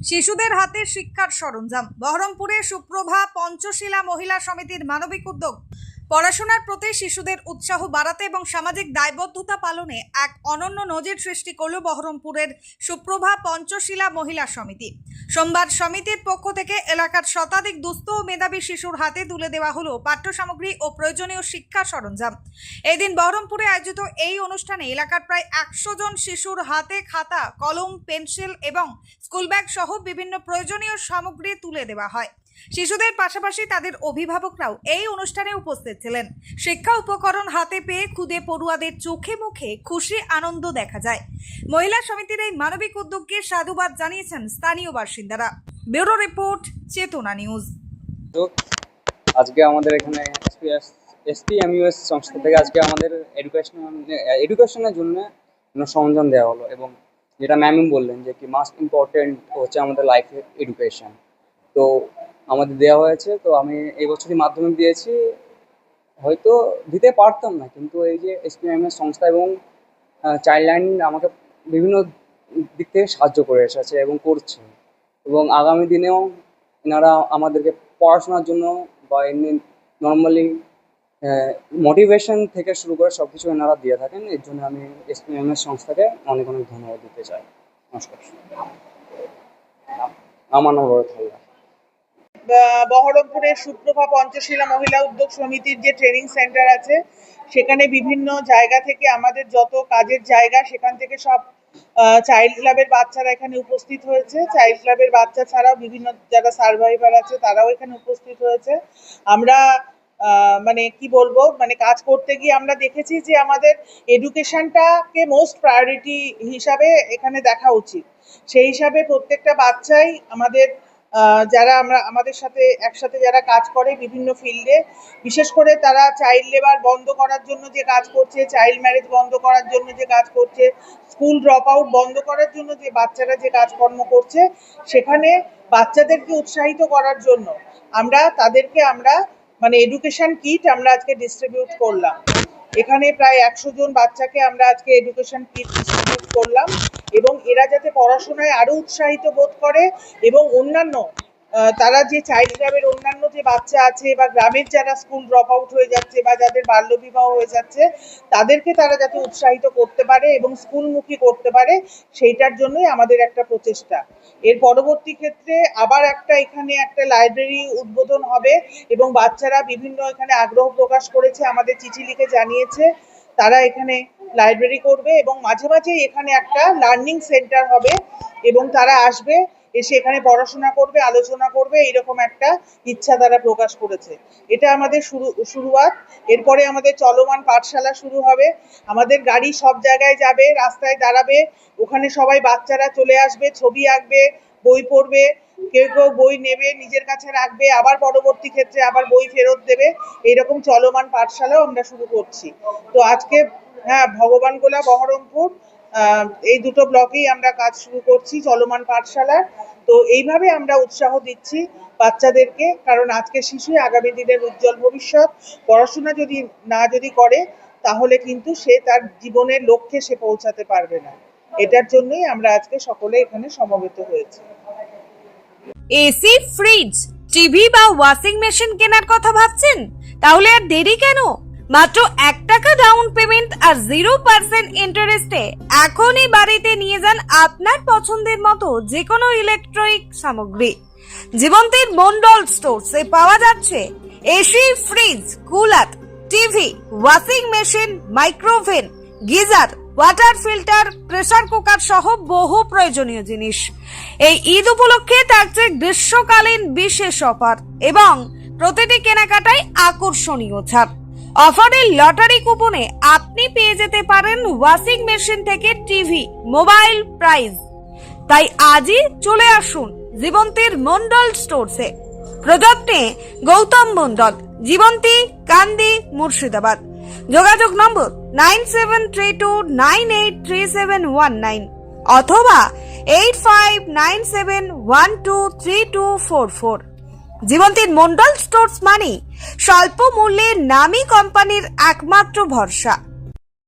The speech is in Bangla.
শিশুদের হাতে শিক্ষার সরঞ্জাম। বহরমপুরে সুপ্রভা পঞ্চশীলা মহিলা সমিতির মানবিক উদ্যোগ। পড়াশোনার প্রতি শিশুদের উৎসাহ বাড়াতে এবং সামাজিক দায়বদ্ধতা পালনে এক অনন্য নজির সৃষ্টি করল বহরমপুরের সুপ্রভা পঞ্চশীলা মহিলা সমিতি। সোমবার সমিতির পক্ষ থেকে এলাকার শতাধিক দুস্থ ও মেধাবী শিশুর হাতে তুলে দেওয়া হলো পাঠ্য সামগ্রী ও প্রয়োজনীয় শিক্ষা সরঞ্জাম। এদিন বহরমপুরে আয়োজিত এই অনুষ্ঠানে এলাকার প্রায় 100 জন শিশুর হাতে খাতা, কলম, পেন্সিল এবং স্কুল ব্যাগ সহ বিভিন্ন প্রয়োজনীয় সামগ্রী তুলে দেওয়া হয়। শিশুদের পাশাপাশি তাদের অভিভাবকরাও এই অনুষ্ঠানে উপস্থিত ছিলেন। শিক্ষা উপকরণ হাতে পেয়ে খুদে পড়ুয়াদের চোখে মুখে খুশি আনন্দ দেখা যায়। মহিলা সমিতির এই মানবিক উদ্যোগকে সাধুবাদ জানিয়েছেন স্থানীয় বাসিন্দারা। ব্যুরো রিপোর্ট, চেতনা নিউজ। আজকে আমাদের এখানে এসপিএমইউএস সংস্থা থেকে আজকে আমাদের এডুকেশনের জন্য সরঞ্জাম দেওয়া হলো, এবং যেটা ম্যাম বললেন যে কি মাস্ট ইম্পর্টেন্ট হচ্ছে আমাদের লাইফে এডুকেশন, তো আমাদের দেওয়া হয়েছে। তো আমি এই বছরই মাধ্যমিক দিয়েছি, হয়তো দিতে পারতাম না, কিন্তু এই যে এসপিএমএস সংস্থা এবং চাইল্ড লাইন আমাকে বিভিন্ন দিক থেকে সাহায্য করে এসেছে এবং করছে, এবং আগামী দিনেও এনারা আমাদেরকে পড়াশোনার জন্য বা এমনি নর্মালি মোটিভেশন থেকে শুরু করে সব কিছু এনারা দিয়ে থাকেন। এর জন্য আমি এসপিএমএস সংস্থাকে অনেক অনেক ধন্যবাদ দিতে চাই। নমস্কার। আমার নাম রোহিত হালদার। বহরমপুরের সুপ্রভা পঞ্চশীলা মহিলা উদ্যোগ সমিতির যে ট্রেনিং সেন্টার আছে, সেখানে বিভিন্ন জায়গা থেকে আমাদের যত কাজের জায়গা সেখান থেকে সব চাইল্ড ক্লাবের বাচ্চারা এখানে উপস্থিত হয়েছে। চাইল্ড ক্লাবের বাচ্চা ছাড়াও বিভিন্ন যারা সার্ভাইভার আছে তারাও এখানে উপস্থিত হয়েছে। আমরা মানে কি বলবো, মানে কাজ করতে গিয়ে আমরা দেখেছি যে আমাদের এডুকেশনটাকে মোস্ট প্রায়োরিটি হিসাবে এখানে দেখা উচিত। সেই হিসাবে প্রত্যেকটা বাচ্চাই আমাদের যারা আমাদের সাথে একসাথে যারা কাজ করে বিভিন্ন ফিল্ডে, বিশেষ করে তারা চাইল্ড লেবার বন্ধ করার জন্য যে কাজ করছে, চাইল্ড ম্যারেজ বন্ধ করার জন্য যে কাজ করছে, স্কুল ড্রপ আউট বন্ধ করার জন্য যে বাচ্চারা যে কাজকর্ম করছে, সেখানে বাচ্চাদেরকে উৎসাহিত করার জন্য তাদেরকে মানে এডুকেশন কিট আমরা আজকে ডিস্ট্রিবিউট করলাম। এখানে প্রায় 100 জন বাচ্চাকে আমরা আজকে এডুকেশন কিট ডিস্ট্রিবিউট করলাম, এবং এরা যাতে পড়াশোনায় আরো উৎসাহিত বোধ করে এবং অন্যান্য তারা যে চাইল্ড ক্লাবের অন্যান্য যে বাচ্চা আছে বা গ্রামের যারা স্কুল ড্রপ আউট হয়ে যাচ্ছে বা যাদের বাল্যবিবাহ হয়ে যাচ্ছে, তাদেরকে তারা যাতে উৎসাহিত করতে পারে এবং স্কুলমুখী করতে পারে, সেইটার জন্যই আমাদের একটা প্রচেষ্টা। এর পরবর্তী ক্ষেত্রে আবার এখানে একটা লাইব্রেরি উদ্বোধন হবে, এবং বাচ্চারা বিভিন্ন এখানে আগ্রহ প্রকাশ করেছে, আমাদের চিঠি লিখে জানিয়েছে তারা এখানে লাইব্রেরি করবে, এবং মাঝে মাঝে এখানে একটা লার্নিং সেন্টার হবে এবং তারা আসবে, এসে এখানে পড়াশোনা করবে, আলোচনা করবে, এইরকম একটা ইচ্ছা তারা প্রকাশ করেছে। এটা আমাদের শুরুয়াত। এরপরে আমাদের চলমান পাঠশালা শুরু হবে। আমাদের গাড়ি সব জায়গায় যাবে, রাস্তায় দাঁড়াবে, ওখানে সবাই বাচ্চারা চলে আসবে, ছবি আঁকবে, বই পড়বে, কেউ কেউ বই নেবে, নিজের কাছে রাখবে, আবার পরবর্তী ক্ষেত্রে আবার বই ফেরত দেবে। এইরকম চলমান পাঠশালাও আমরা শুরু করছি। তো আজকে ভগবানগোলা, বহরমপুর এই দুটো ব্লকেই আমরা কাজ শুরু করছি চলমান পাঠশালা। তো এইভাবে আমরা উৎসাহ দিচ্ছি বাচ্চাদেরকে, কারণ আজকে শিশুই আগামী দিনের উজ্জ্বল ভবিষ্যৎ। পড়াশোনা যদি করে, তাহলে কিন্তু সে তার জীবনের লক্ষ্যে সে পৌঁছাতে পারবে না। এটার জন্যই আমরা আজকে সকলে এখানে সমবেত হয়েছি। এসি, ফ্রিজ, টিভি বা ওয়াশিং মেশিন কেনার কথা ভাবছেন? তাহলে আর দেরি কেন? মাত্র 1 টাকা ডাউন পেমেন্ট আর 0% ইন্টারেস্টে এখনই বাড়িতে নিয়ে যান আপনার পছন্দের মতো যে কোনো ইলেকট্রনিক সামগ্রী। জীবন্তীর মন্ডল স্টোরসে পাওয়া যাচ্ছে AC, fridge, cooler, TV, washing machine, microoven, geyser, water filter, pressure cooker সহ বহু প্রয়োজনীয় জিনিস। এই ঈদ উপলক্ষে থাকছে গ্রীষ্মকালীন বিশেষ অফার এবং প্রতিটি কেনাকাটায় আকর্ষণীয় ছাড়। অফারের লটারি কুপনে আপনি পেয়ে যেতে পারেন ওয়াশিং মেশিন থেকে টিভি, মোবাইল প্রাইজ। তাই আজই চলে আসুন জীবন্তীর মন্ডল স্টোরসে। প্রযত্নে গৌতম মন্ডল, জীবন্তী, কান্দি, মুর্শিদাবাদ। যোগাযোগ নম্বর 9732983719 অথবা 8597123244। জীবন্তীর মন্ডল স্টোরস মানে স্বল্প মূল্যে নামী কোম্পানির একমাত্র ভরসা।